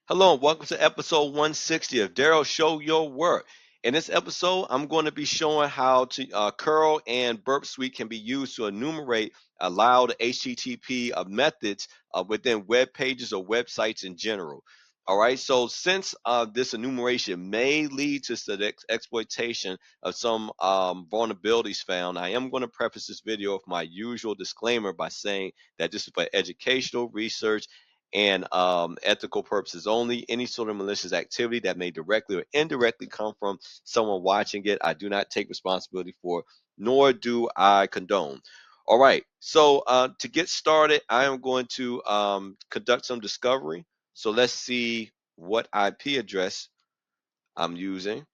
Hello and welcome to episode 160 of Daryl Show Your Work. In this episode, I'm going to be showing how to curl and burp suite can be used to enumerate allowed HTTP methods within web pages or websites in general. All right, so since this enumeration may lead to the exploitation of some vulnerabilities found, I am going to preface this video with my usual disclaimer by saying that this is for educational research and ethical purposes only. Any sort of malicious activity that may directly or indirectly come from someone watching it, I do not take responsibility for, nor do I condone. All right, so to get started, I am going to conduct some discovery. So let's see what IP address I'm using.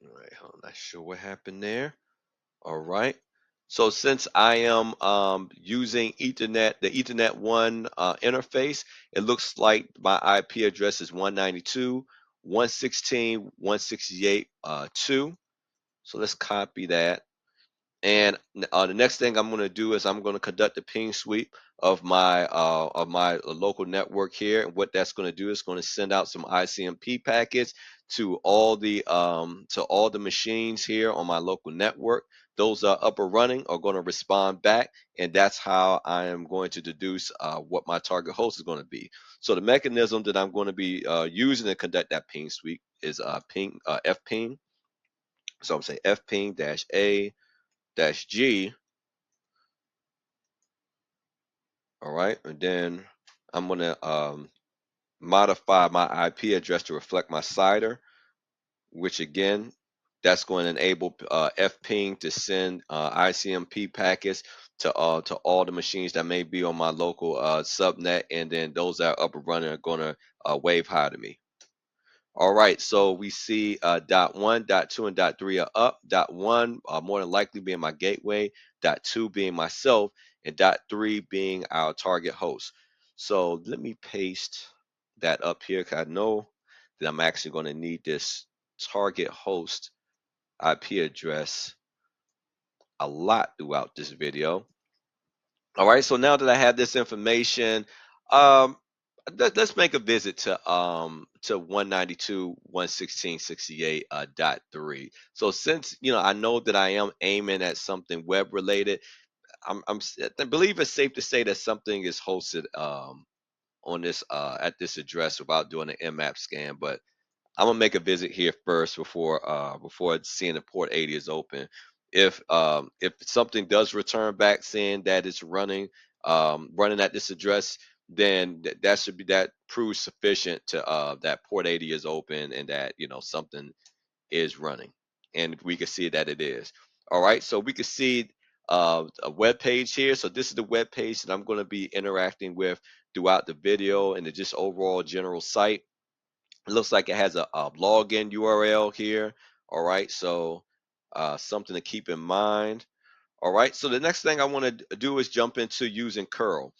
All right, I'm not sure what happened there. All right. So since I am using Ethernet, the Ethernet 1 interface, it looks like my IP address is 192.168 2. So let's copy that. And the next thing I'm going to do is I'm going to conduct a ping sweep of my local network here. And what that's going to do is going to send out some ICMP packets to all the machines here on my local network. Those are up and running are going to respond back, and that's how I am going to deduce what my target host is going to be. So the mechanism that I'm going to be using to conduct that ping sweep is fping. So I'm saying fping -a -g. All right, and then I'm gonna modify my IP address to reflect my CIDR, which again, that's going to enable fping to send ICMP packets to all the machines that may be on my local subnet, and then those that are up and running are going to wave hi to me. All right, so we see dot one, dot two, and dot three are up. Dot one more than likely being my gateway, dot two being myself, and dot three being our target host. So let me paste that up here because I know that I'm actually going to need this target host IP address a lot throughout this video. All right, so now that I have this information, um, let's make a visit to 192.116.68 dot three. So since I know that I am aiming at something web related, I believe it's safe to say that something is hosted on this at this address without doing an mmap scan. But I'm gonna make a visit here first before seeing the port 80 is open. If something does return back saying that it's running at this address, then that proves sufficient to that port 80 is open and that something is running, and we can see that it is. All right, so we can see a web page here. So this is the web page that I'm going to be interacting with throughout the video and the just overall general site. It looks like it has a login URL here. All right, so something to keep in mind. All right, so the next thing I want to do is jump into using curl.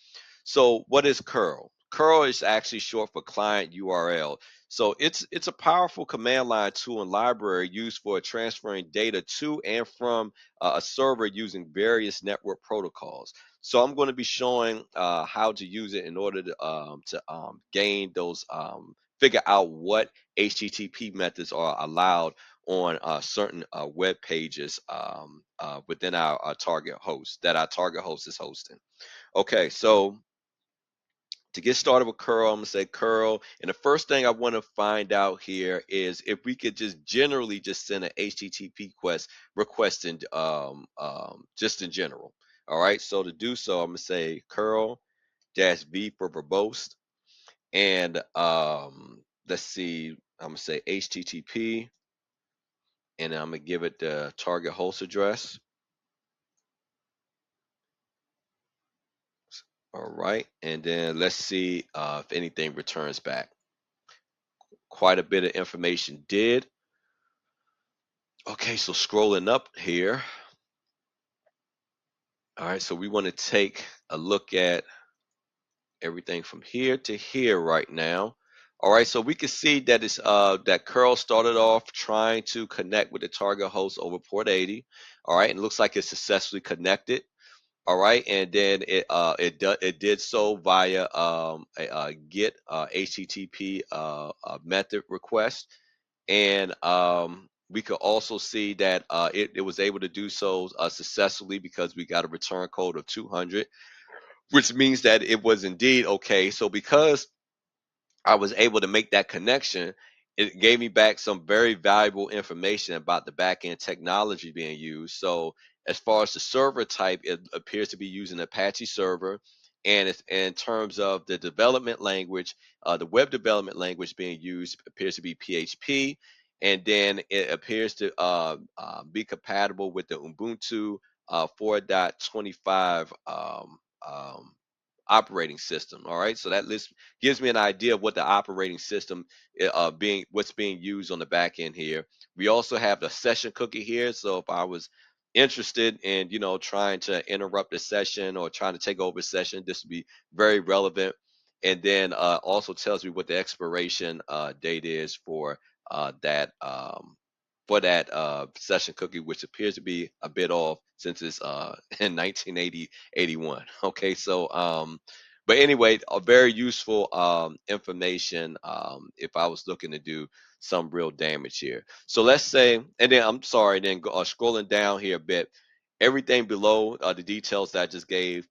So what is curl? Curl is actually short for client URL. So it's a powerful command line tool and library used for transferring data to and from a server using various network protocols. So I'm going to be showing how to use it in order to gain those figure out what HTTP methods are allowed on certain web pages within our target host that our target host is hosting. Okay, so to get started with curl, I'm gonna say curl, and the first thing I want to find out here is if we could just generally just send an HTTP request in just in general. All right, so to do so, I'm gonna say curl -v for verbose, and let's see, I'm gonna say HTTP, and I'm gonna give it the target host address. All right, and then let's see if anything returns back. Quite a bit of information did. Okay, so scrolling up here. All right, so we want to take a look at everything from here to here right now. All right, so we can see that it's that curl started off trying to connect with the target host over port 80. All right, and it looks like it's successfully connected. All right, and then it did so via a get HTTP method request, and we could also see that it was able to do so successfully because we got a return code of 200, which means that it was indeed okay. So because I was able to make that connection, it gave me back some very valuable information about the back end technology being used. So, as far as the server type, it appears to be using Apache server. And in terms of the development language, the web development language being used appears to be PHP. And then it appears to be compatible with the Ubuntu 4.25 operating system. All right, so that list gives me an idea of what the operating system being what's being used on the back end here. We also have the session cookie here. So if I was interested in trying to interrupt a session or trying to take over a session, this would be very relevant. And then also tells me what the expiration date is that session cookie, which appears to be a bit off since it's in 1980 81. Okay, so but anyway, a very useful information if I was looking to do some real damage here. So let's say, and then I'm sorry, then scrolling down here a bit, everything below the details that I just gave,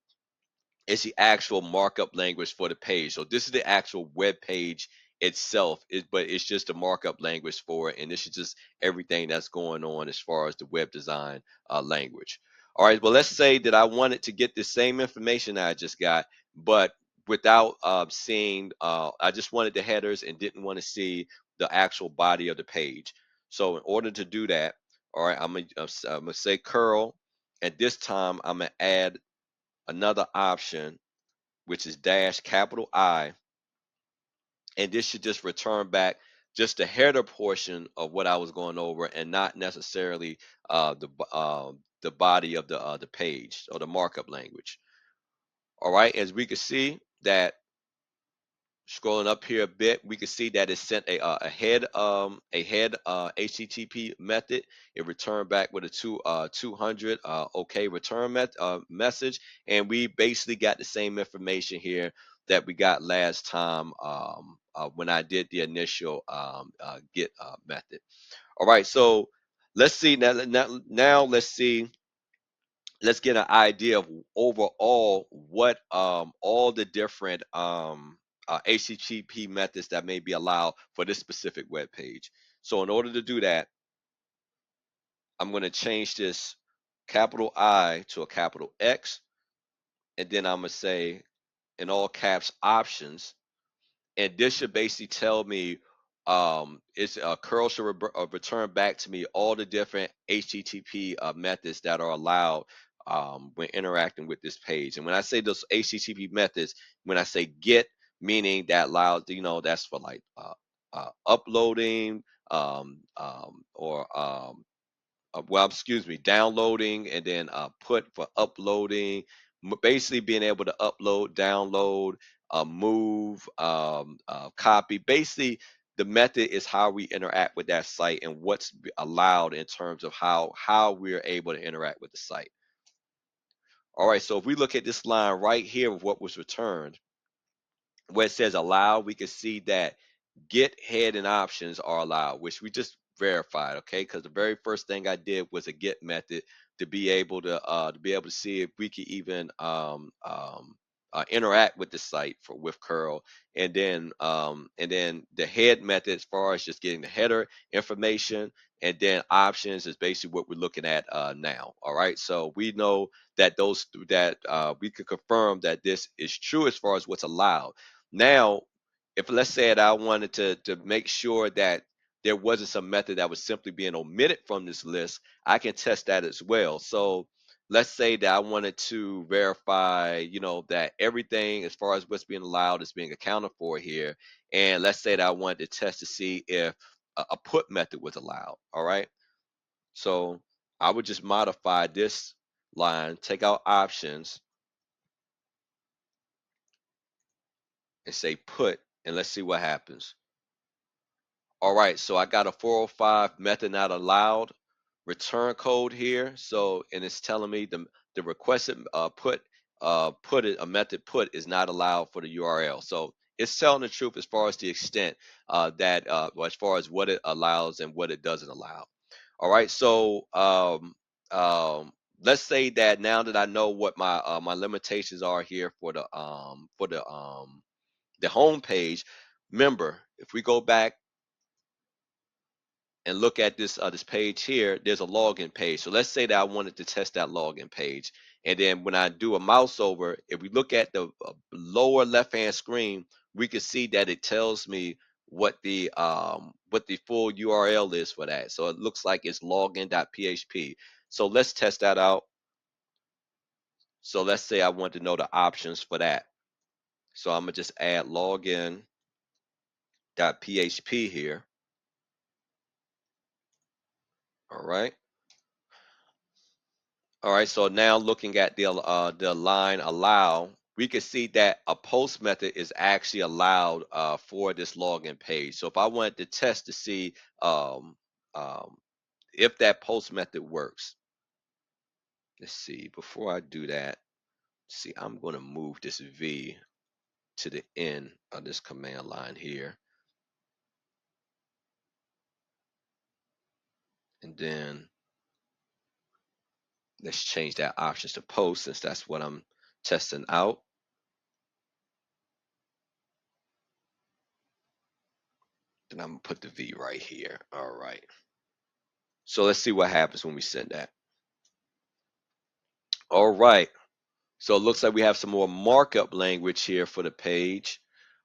it's the actual markup language for the page. So this is the actual web page itself, but it's just a markup language for it, and this is just everything that's going on as far as the web design language. All right, well, let's say that I wanted to get the same information that I just got, but without seeing, I just wanted the headers and didn't want to see the actual body of the page. So in order to do that, all right, I'm gonna say curl, and this time I'm gonna add another option, which is dash capital I, and this should just return back just the header portion of what I was going over, and not necessarily the body of the page or the markup language. All right, as we can see that scrolling up here a bit, we can see that it sent a head HTTP method. It returned back with a 200 OK return message, and we basically got the same information here that we got last time when I did the initial get method. All right, so let's see now let's see, let's get an idea of overall what all the different HTTP methods that may be allowed for this specific web page. So in order to do that, I'm going to change this capital I to a capital X, and then I'm going to say in all caps options, and this should basically tell me it's curl should return back to me all the different HTTP methods that are allowed when interacting with this page. And when I say those HTTP methods, when I say get, meaning that allows, that's for like uploading or well, excuse me, downloading, and then put for uploading, basically being able to upload, download, move, copy. Basically, the method is how we interact with that site and what's allowed in terms of how we're able to interact with the site. All right, so if we look at this line right here of what was returned, where it says allow, we can see that get, head, and options are allowed, which we just verified, okay? Because the very first thing I did was a get method to be able to see if we could even interact with the site with curl, and then the head method as far as just getting the header information, and then options is basically what we're looking at now. All right, so we know that we could confirm that this is true as far as what's allowed. Now, if let's say that I wanted to make sure that there wasn't some method that was simply being omitted from this list, I can test that as well. So let's say that I wanted to verify, that everything as far as what's being allowed is being accounted for here. And let's say that I wanted to test to see if a put method was allowed. All right. So I would just modify this line, take out options, and say put, and let's see what happens. All right, so I got a 405 method not allowed return code here. So, and it's telling me the requested a method put is not allowed for the URL. So it's telling the truth as far as the extent well, as far as what it allows and what it doesn't allow. All right, so um, let's say that now that I know what my limitations are here for the home page. Remember, if we go back and look at this page here, there's a login page. So let's say that I wanted to test that login page, and then when I do a mouse over, if we look at the lower left hand screen, we can see that it tells me what the full URL is for that. So it looks like it's login.php. So let's test that out. So let's say I want to know the options for that. So I'm gonna just add login.php here. All right. All right, so now looking at the line allow, we can see that a post method is actually allowed for this login page. So if I wanted to test to see um, um, if that post method works, let's see. Before I do that, see, I'm going to move this V to the end of this command line here, and then let's change that options to post since that's what I'm testing out. Then I'm gonna put the V right here. All right. So let's see what happens when we send that. All right. So it looks like we have some more markup language here for the page.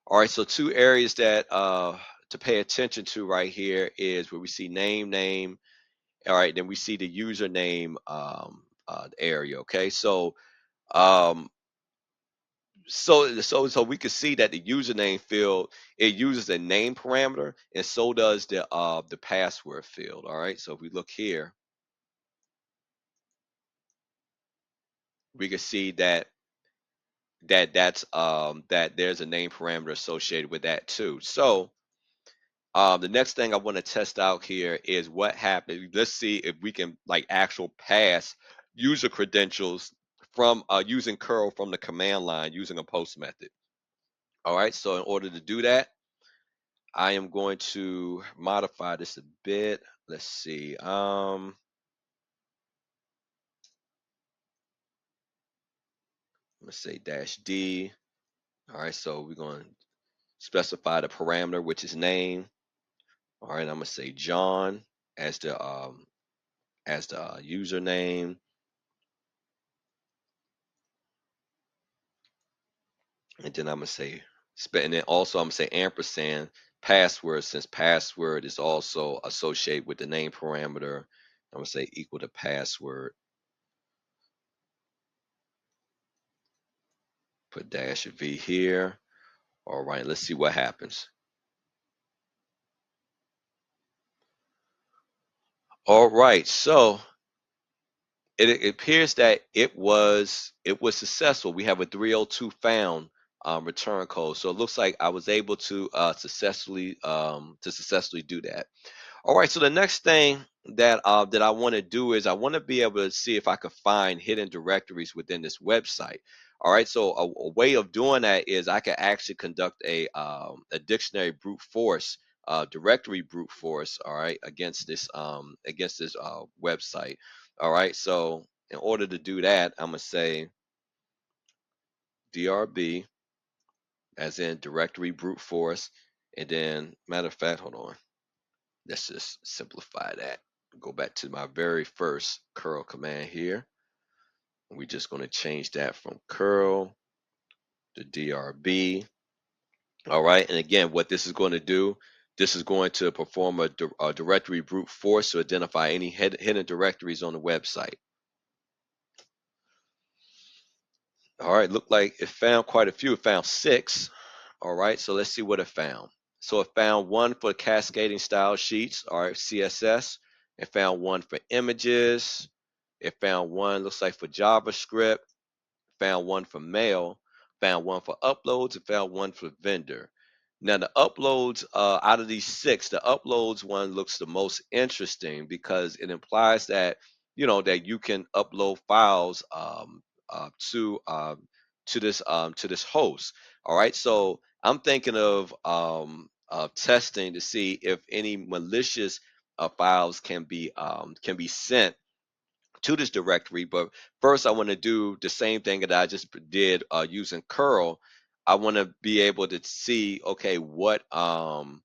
All right. So two areas that to pay attention to right here is where we see name. All right. Then we see the username area. Okay. Um, so we can see that the username field, it uses a name parameter, and so does the password field. All right. So if we look here, we can see that there's a name parameter associated with that too. So the next thing I want to test out here is what happens. Let's see if we can like actual pass user credentials from using curl from the command line using a post method. All right, so in order to do that, I am going to modify this a bit. Let's see. I'm gonna say -d. All right, so we're going to specify the parameter, which is name. All right, I'm gonna say John as the username, and then I'm gonna say and then also I'm gonna say ampersand password, since password is also associated with the name parameter. I'm gonna say equal to password. Put -v here. All right, let's see what happens. All right, so it appears that it was successful. We have a 302 found return code, so it looks like I was able to successfully do that. All right, so the next thing that I want to do is I want to be able to see if I could find hidden directories within this website. All right, so a way of doing that is I can actually conduct a dictionary brute force, directory brute force. All right, against this website. All right, so in order to do that, I'm gonna say drb as in directory brute force, and then matter of fact, hold on. Let's just simplify that. Go back to my very first curl command here. We're just going to change that from curl to drb. All right. And again, what this is going to do, this is going to perform a directory brute force to identify any hidden directories on the website. All right. Looked like it found quite a few. It found 6. All right. So let's see what it found. So it found one for cascading style sheets, all right, CSS. It found one for images. It found one, looks like for JavaScript, found one for mail, found one for uploads, and found one for vendor. Now the uploads, out of these 6, the uploads one looks the most interesting because it implies that that you can upload files uh, to um, to this host. All right, so I'm thinking of testing to see if any malicious files can be sent to this directory. But first, I want to do the same thing that I just did using curl. I want to be able to see, okay, what HTTP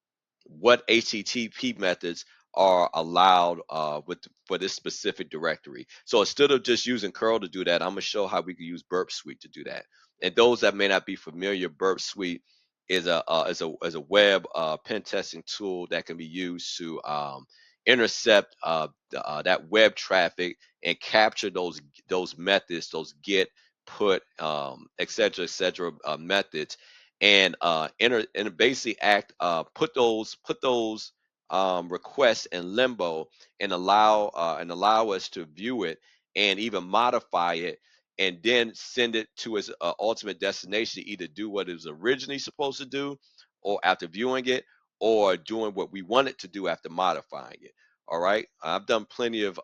methods are allowed for this specific directory. So instead of just using curl to do that, I'm gonna show how we can use Burp Suite to do that. And those that may not be familiar, Burp Suite is a web pen testing tool that can be used to intercept that web traffic and capture those methods, those get, put, et cetera, methods, and basically put those requests in limbo and allow us to view it and even modify it and then send it to its ultimate destination to either do what it was originally supposed to do or after viewing it or doing what we want it to do after modifying it. All right. I've done plenty of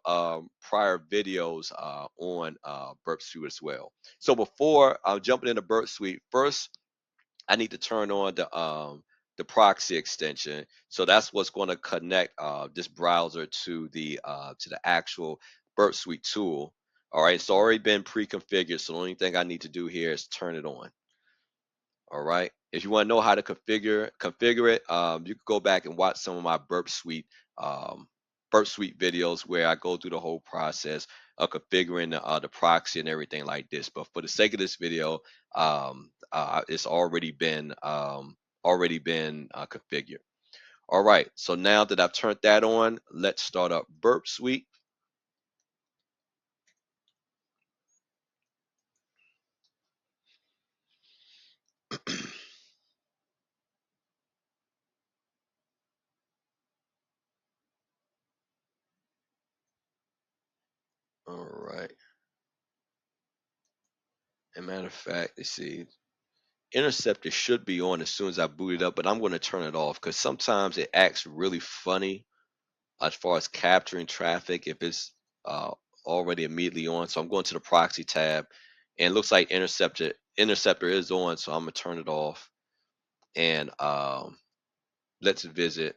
prior videos on Burp Suite as well. So before jumping into Burp Suite, first I need to turn on the proxy extension. So that's what's going to connect this browser to the actual Burp Suite tool. All right. It's already been pre-configured. So the only thing I need to do here is turn it on. All right. If you want to know how to configure it, you can go back and watch some of my um, Burp Suite videos where I go through the whole process of configuring the proxy and everything like this. But for the sake of this video, it's already been configured. All right. So now that I've turned that on, let's start up Burp Suite. All right. As a matter of fact, let's see. Interceptor should be on as soon as I boot it up, but I'm going to turn it off because sometimes it acts really funny as far as capturing traffic if it's uh, already immediately on. So I'm going to the proxy tab, and it looks like Interceptor is on, so I'm gonna turn it off. And let's visit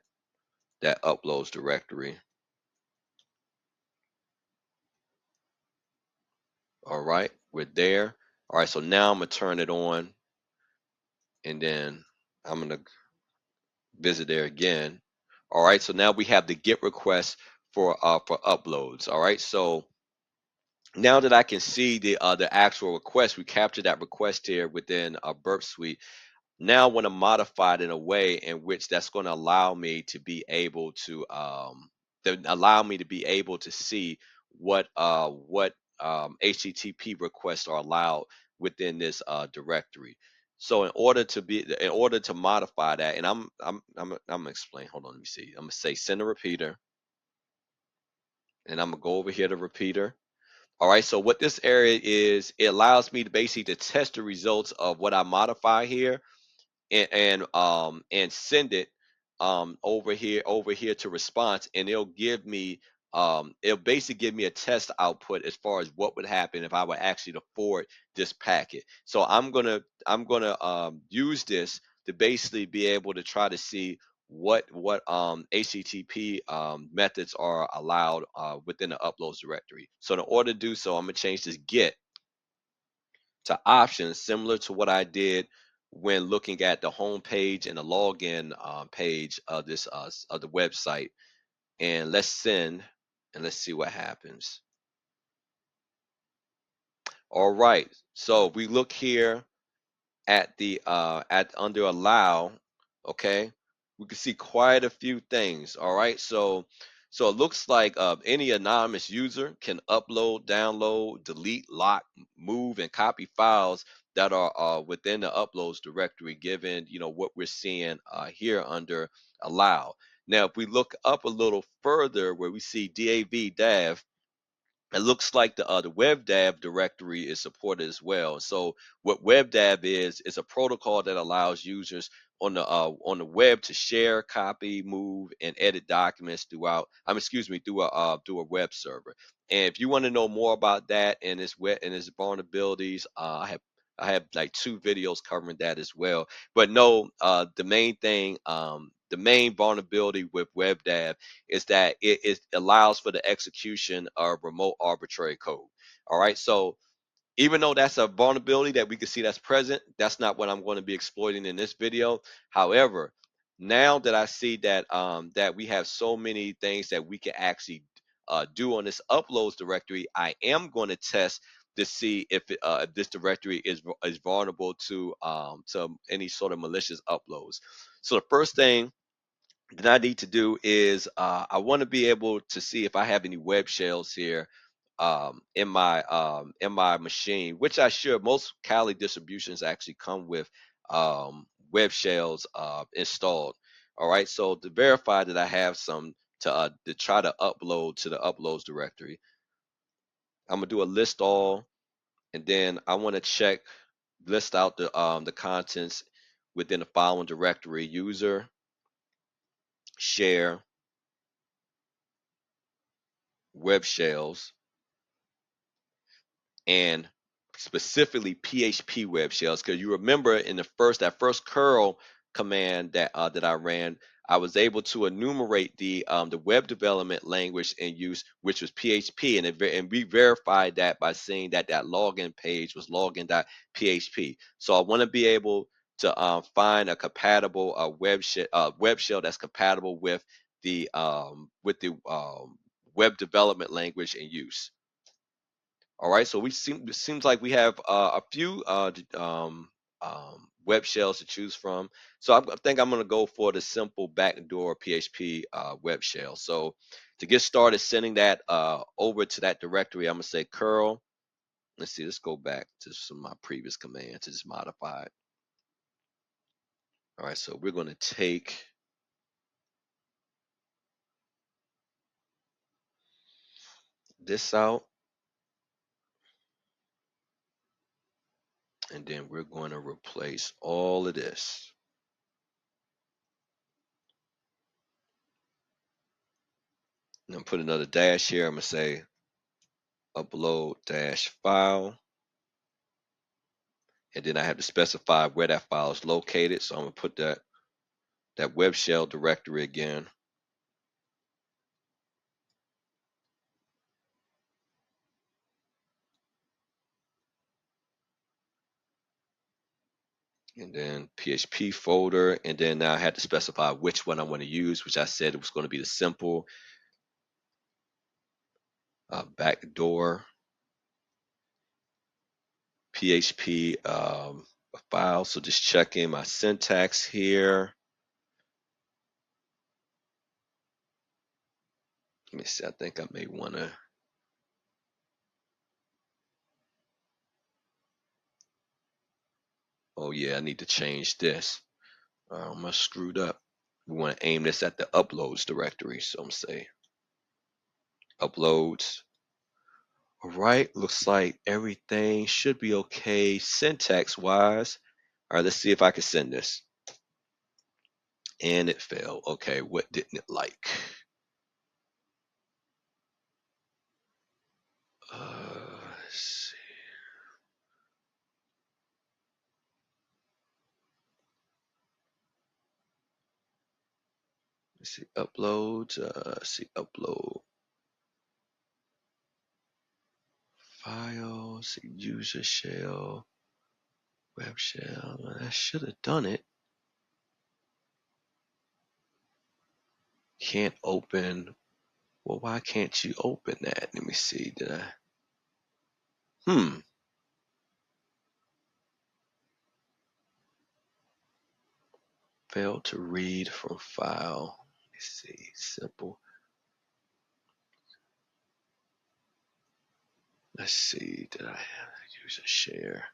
that uploads directory. All right, we're there. All right, so now I'm gonna turn it on, and then I'm gonna visit there again. All right, so now we have the GET request for uploads. All right, so now that I can see the actual request, we captured that request here within a Burp Suite. Now I want to modify it in a way in which that's going to allow me to be able to see what HTTP requests are allowed within this directory. So in order to modify that, and I'm gonna explain. Hold on, let me see. I'm gonna say send a repeater, and I'm gonna go over here to repeater. All right. So what this area is, it allows me to basically to test the results of what I modify here and send it over here to response, and it'll basically give me a test output as far as what would happen if I were actually to forward this packet. So I'm gonna use this to basically be able to try to see what HTTP methods are allowed within the uploads directory. So in order to do so, I'm gonna change this get to options similar to what I did when looking at the home page and the login page of of the website. And let's send and let's see what happens. All right. So we look here at the at under allow, okay, we can see quite a few things. All right, so it looks like any anonymous user can upload, download, delete, lock, move, and copy files that are within the uploads directory, given what we're seeing here under allow. Now if we look up a little further where we see dav it looks like the WebDAV directory is supported as well. So what WebDAV is a protocol that allows users on the web to share, copy, move, and edit documents throughout. Excuse me, through a web server. And if you want to know more about that and its vulnerabilities, I have like 2 videos covering that as well. But no, the main thing, the main vulnerability with WebDAV is that it allows for the execution of remote arbitrary code. All right. So even though that's a vulnerability that we can see that's present, that's not what I'm going to be exploiting in this video. However, now that I see that we have so many things that we can actually do on this uploads directory, I am going to test to see if this directory is vulnerable to any sort of malicious uploads. So the first thing that I need to do is I want to be able to see if I have any web shells here in my machine, which I should. Most Kali distributions actually come with web shells installed. All right, so to verify that I have some to try to upload to the uploads directory, I'm gonna do a list all, and then I want to check list out the contents within the following directory: user, share, web shells, and specifically PHP web shells. Because you remember in that first curl command that I ran, I was able to enumerate the web development language in use, which was PHP, and we verified that by seeing that that login page was login.php. So I want to be able to find a compatible web shell that's compatible with the web development language in use. All right, so it seems like we have a few web shells to choose from. So I think I'm going to go for the simple backdoor PHP web shell. So to get started sending that over to that directory, I'm going to say curl. Let's see, let's go back to some of my previous commands to just modify it. All right, so we're going to take this out, and then we're going to replace all of this. And I'm put another dash here. I'm going to say upload dash file. And then I have to specify where that file is located. So I'm gonna put that web shell directory again. And then PHP folder. And then now I had to specify which one I want to use, which I said it was going to be the simple backdoor PHP file. So just checking my syntax here. Let me see. I think I may want to. Oh yeah, I need to change this. I screwed up. We want to aim this at the uploads directory. So I'm gonna say uploads. All right, looks like everything should be okay syntax wise. All right, let's see if I can send this. And it failed. Okay, what didn't it like? Let's see. Let's see, uploads. See, upload files. See, user shell, web shell. I should have done it. Can't open. Well, why can't you open that? Let me see. Did I? Failed to read from file. Let's see. Simple. Let's see. Did I have user share?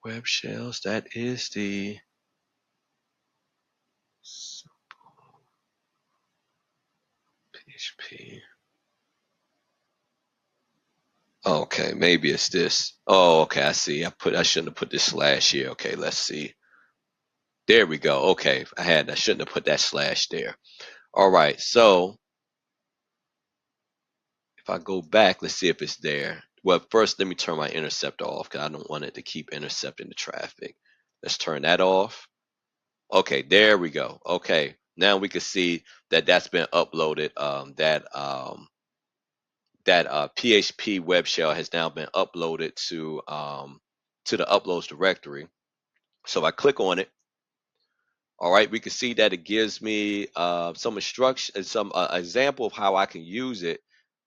Web shells. That is the PHP. Okay, maybe it's this. Oh, okay, I see. I shouldn't have put this slash here. Okay, let's see. There we go. Okay, I shouldn't have put that slash there. All right, so if I go back, let's see if it's there. Well, first let me turn my interceptor off because I don't want it to keep intercepting the traffic. Let's turn that off. Okay, there we go. Okay, now we can see that that's been uploaded. That PHP web shell has now been uploaded to the uploads directory. So if I click on it, all right, we can see that it gives me some instruction, some example of how I can use it.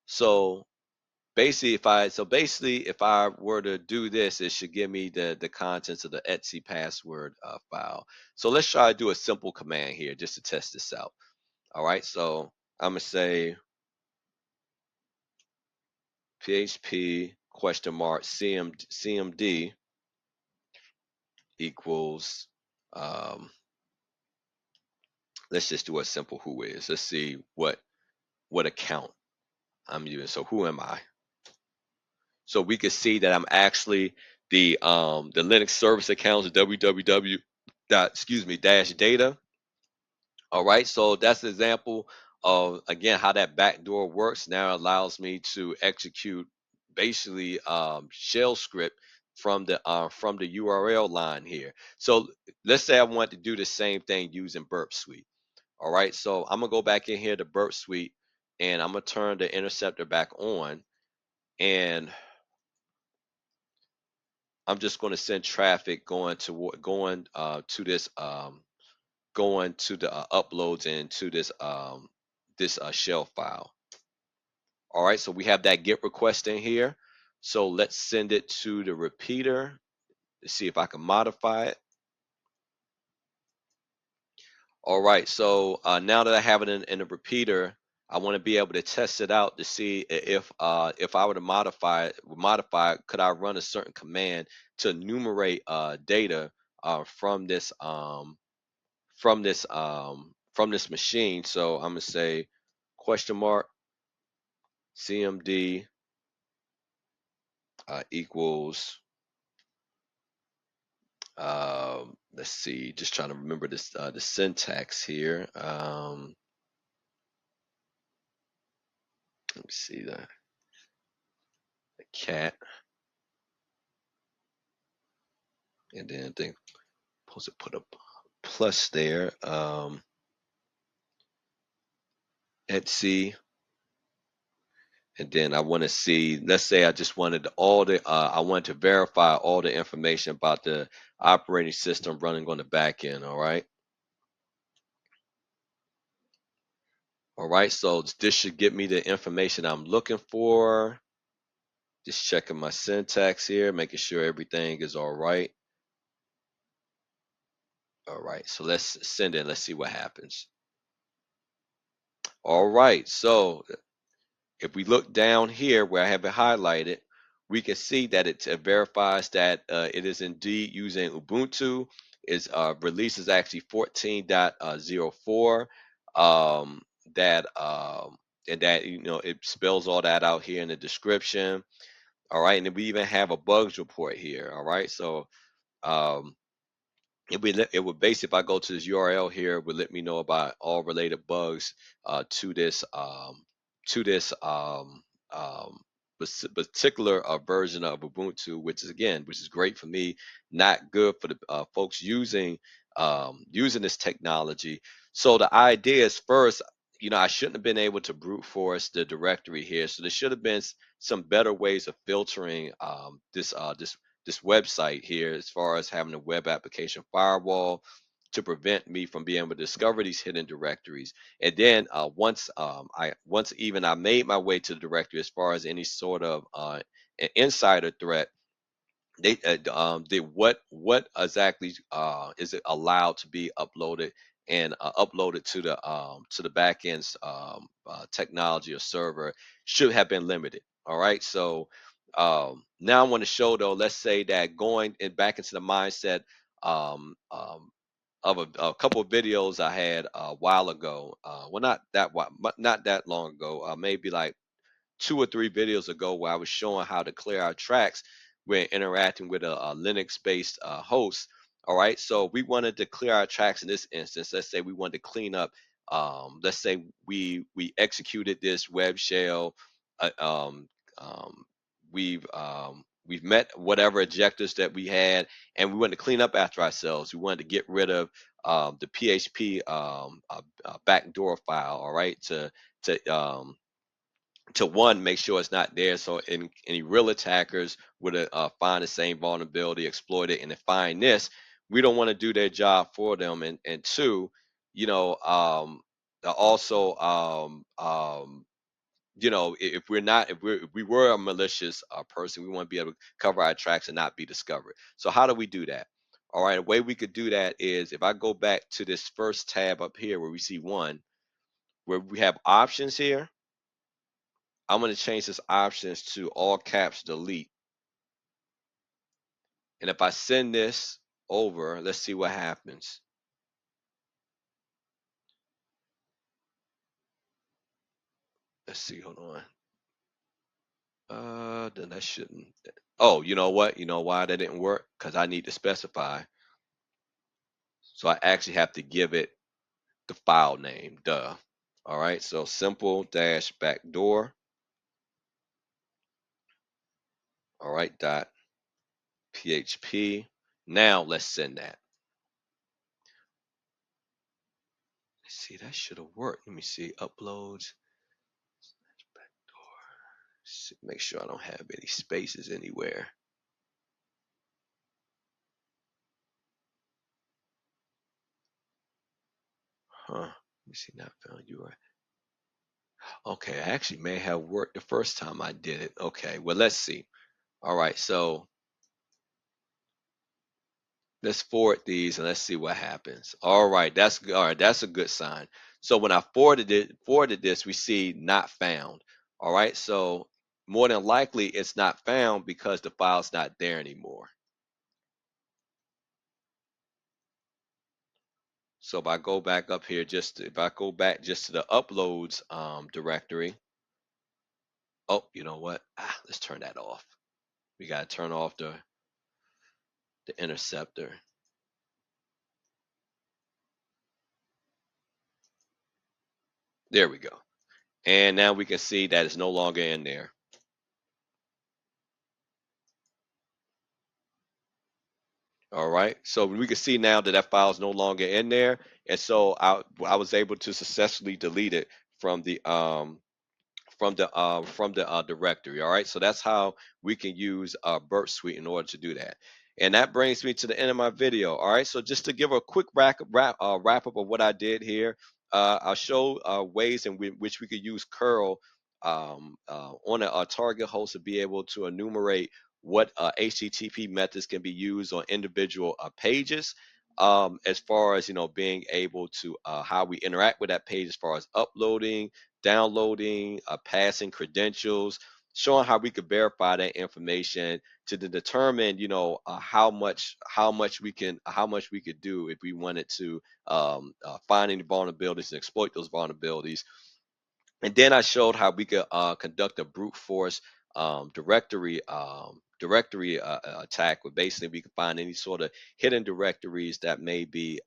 So basically if I were to do this, it should give me the contents of the Etsy password file. So let's try to do a simple command here just to test this out. All right, so I'm gonna say PHP question mark CMD equals let's just do a simple who is. Let's see what account I'm using. So who am I? So we can see that I'm actually the Linux service accounts www dot excuse me dash data. All right, so that's an example of again how that backdoor works. Now it allows me to execute basically shell script from the URL line here. So let's say I want to do the same thing using Burp Suite. All right, so I'm gonna go back in here to Burp Suite and I'm gonna turn the interceptor back on, and I'm just going to send traffic going to the uploads and to this shell file. All right, so we have that GET request in here. So let's send it to the repeater to see if I can modify it. All right, so now that I have it in the repeater, I want to be able to test it out to see if I were to modify it, could I run a certain command to enumerate data from from this machine. So I'm gonna say question mark CMD equals let's see, just trying to remember this the syntax here. Let me see the cat, and then I think supposed to put a plus there. Etsy, and then I want to see. Let's say I just wanted I want to verify all the information about the operating system running on the back end. All right. All right, so this should give me the information I'm looking for. Just checking my syntax here, making sure everything is all right. All right, so let's send it. Let's see what happens. All right, so if we look down here where I have it highlighted, we can see that it verifies that it is indeed using Ubuntu. Its release is actually 14.04. Um, that and that it spells all that out here in the description. All right, and then we even have a bugs report here. All right, so um, it would basically, if I go to this URL here, it would let me know about all related bugs to this um, particular version of Ubuntu, which is great for me, not good for the folks using this technology. So the idea is first, I shouldn't have been able to brute force the directory here. So there should have been some better ways of filtering this website here as far as having a web application firewall to prevent me from being able to discover these hidden directories. And then once even I made my way to the directory as far as any sort of an insider threat, they what exactly is it allowed to be uploaded and uploaded to the backend's technology or server should have been limited. All right, so now I want to show though. Let's say that going back into the mindset um, um, of a couple of videos I had a while ago. Well, not that long ago. Maybe like 2 or 3 videos ago where I was showing how to clear our tracks when interacting with a Linux-based host. All right, so we wanted to clear our tracks in this instance. Let's say we wanted to clean up. Let's say we executed this web shell. Uh, um, um, we've met whatever objectives that we had, and we wanted to clean up after ourselves. We wanted to get rid of the PHP backdoor file. All right, to one, make sure it's not there, so any real attackers would find the same vulnerability, exploit it, and then find this. We don't want to do their job for them, and two, you know, also, if we're not, if we were a malicious person, we want to be able to cover our tracks and not be discovered. So how do we do that? All right, a way we could do that is if I go back to this first tab up here where we see one, where we have options here. I'm going to change this options to all caps delete. And if I send this over, let's see what happens. Let's see, hold on. Then that shouldn't. Oh, you know what? You know why that didn't work? Because I need to specify. So I actually have to give it the file name, duh. All right, so simple dash backdoor. All right, dot php. Now let's send that. Let's see, that should have worked. Let me see, uploads. Make sure I don't have any spaces anywhere. Huh. Let me see, not found URL. Okay, I actually may have worked the first time I did it. Okay, well, let's see. All right, so let's forward these and let's see what happens. All right, that's good. All right, that's a good sign. So when I forwarded this, we see not found. All right, so more than likely it's not found because the file's not there anymore. So if I go back up here, if I go back just to the uploads directory. Oh, you know what? Let's turn that off. We gotta turn off the interceptor. There we go. And now we can see that it's no longer in there. All right. So we can see now that that file is no longer in there. And so I was able to successfully delete it from the directory. All right, so that's how we can use Burp Suite in order to do that. And that brings me to the end of my video. All right, so just to give a quick wrap up of what I did here, I'll show ways in which we could use curl on a target host to be able to enumerate what HTTP methods can be used on individual pages. As far as being able to how we interact with that page, as far as uploading, downloading, passing credentials, showing how we could verify that information to determine, how much we could do if we wanted to find any vulnerabilities and exploit those vulnerabilities. And then I showed how we could conduct a brute force directory attack, where basically we could find any sort of hidden directories that may be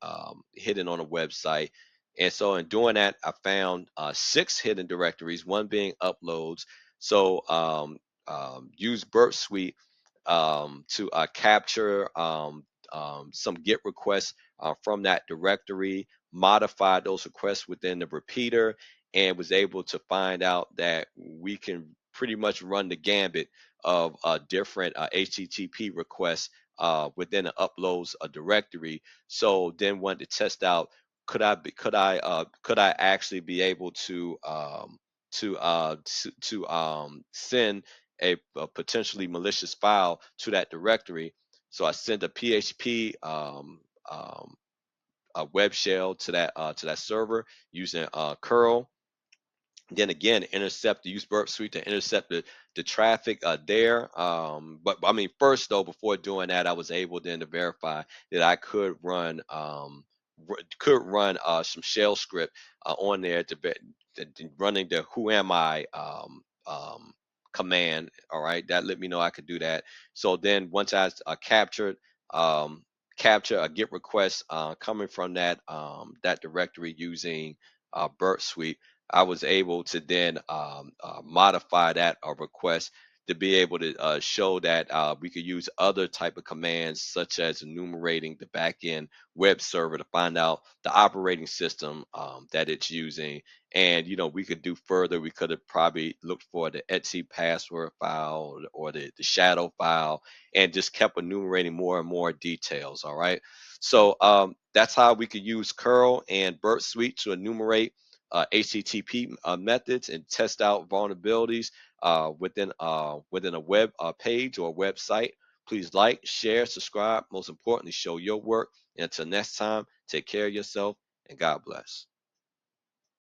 hidden on a website. And so in doing that, I found 6 hidden directories, one being uploads. So use Burp Suite to capture some GET requests from that directory, modify those requests within the repeater, and was able to find out that we can pretty much run the gambit of different HTTP requests within the uploads directory. So then wanted to test out, could I actually be able to send a potentially malicious file to that directory. So I sent a PHP a web shell to that server using curl. Then again, use Burp Suite to intercept the traffic there. But I mean, first though, before doing that, I was able then to verify that I could run some shell script on there running the who am I command. All right, that let me know I could do that. So then once I um, capture a get request coming from that directory using Burp Suite, I was able to then modify that request to be able to show that we could use other type of commands such as enumerating the backend web server to find out the operating system that it's using. And we could do further. We could have probably looked for the Etsy password file or the shadow file and just kept enumerating more and more details. All right. So that's how we could use curl and burp suite to enumerate HTTP methods and test out vulnerabilities within a web page or website. Please like, share, subscribe. Most importantly, show your work. And until next time, take care of yourself and God bless.